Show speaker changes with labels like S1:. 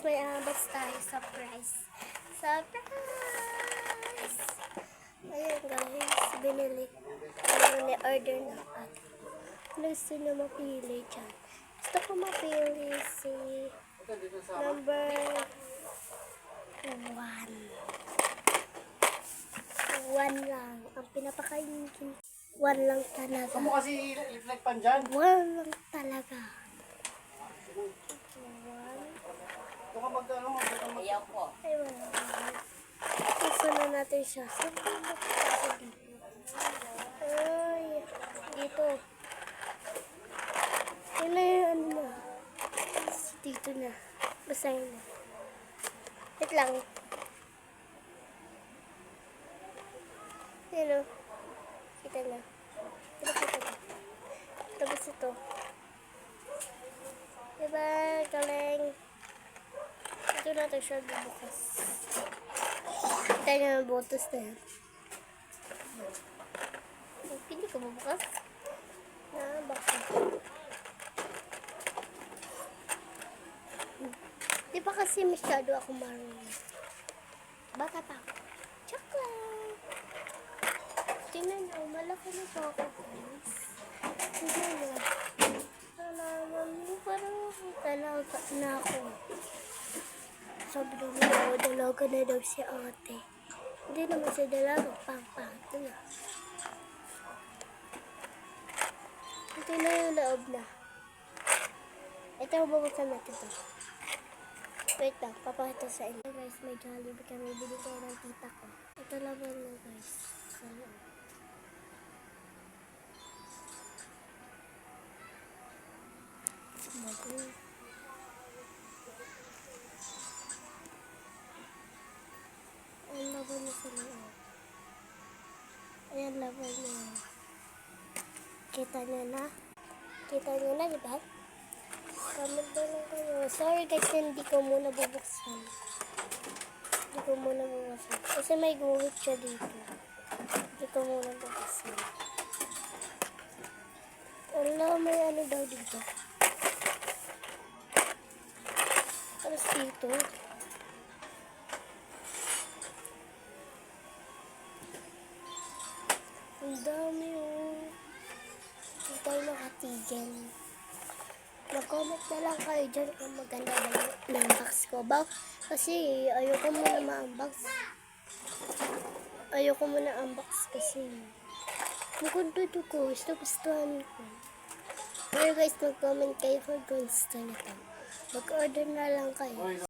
S1: may unbox tayo. Surprise! Surprise! Ayan guys, binili. Order na ako. Gusto na mapili dyan. Gusto ko mapili si number 1. 1 lang. Ang pinapakainin. 1 lang talaga.
S2: Ano kasi reflect pan dyan?
S1: 1 lang talaga.
S2: Ito ka magkano mo? Ayaw ko.
S1: Ay, wala. Gusto na natin siya. Saan ba natin dito? Ay, dito. Yun na yung ano na. Dito na. Basahin na. Wait lang. Yan o. Kita na. Kita na. Tapos ito. Diba, galing. Ito natin siya bubukas. Kita niya ang botos na yan. Hindi ko bubukas. Bakit? Di ba kasi masyado ako marunong. Bata pa ako. Chocolate! Tingnan nyo, malaki na po ako, guys. Tingnan nyo. Parang talaga na ako. Sabi naman, dalaga na daw si ate. Hindi naman si dalaga, pang-pang. Ito na. Ito na yung loob na. Ito, bubuksan natin ito. Wait lang, papakita sa inyo. Guys, may Jollibee kami. Bili ko ng tita ko. Ito laban na guys. Sa loob. Ayan laban na sa loob. Ayan laban na. Kita nyo na? Kita nyo na, diba? Comment na lang kayo. Sorry guys, hindi ko muna bubuksan. Hindi ko muna bubuksan. Kasi may guhit siya dito. Hindi ko muna bubuksan. Wala, may ano daw dito. Tapos dito. Ang dami oh. Hindi tayo makatigil. Mag-comment na lang kayo dyan kung maganda ba yung box ko. Kasi ayoko muna ma-unbox. Ayoko muna unbox kasi maganda ito ko. Gusto-gustuhan ko. Pero guys, mag-comment kayo kung gusto nyo ito. Mag-order na lang kayo.